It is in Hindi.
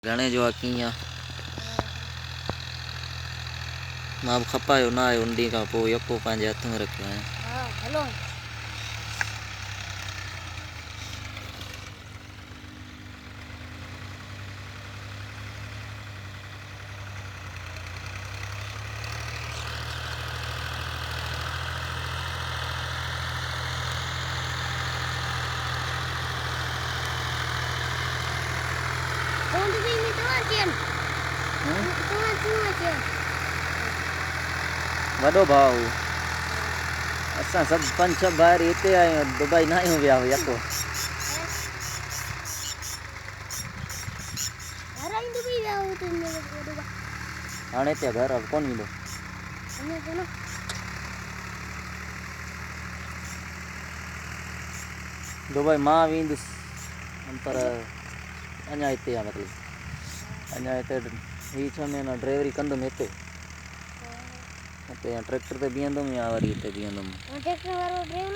घणे जो कीअं मां बि खपायो न आयो उन ॾींहं खां पोइ यको पंहिंजे हथ में रखियो आहियां। हा हलो कौन सी में तो चेन वॾो भाउ असां सभु 5-6 ॿाहिरि हिते आहियूं दुबई न आहियूं विया यको घर आई दुबई विया हो तो मेरे को हाणे हिते घर अब कोन ईंदो हमने तो ना दुबई मां वेंदुसि पर अञा हिते आहे मतिलबु अञा हिते ही 6 महीना ड्राइवरी कंदुमि हिते या ट्रैक्टर ते बीहंदुमि या वरी हिते बीहंदुमि। ट्रैक्टर वारो ड्राइवर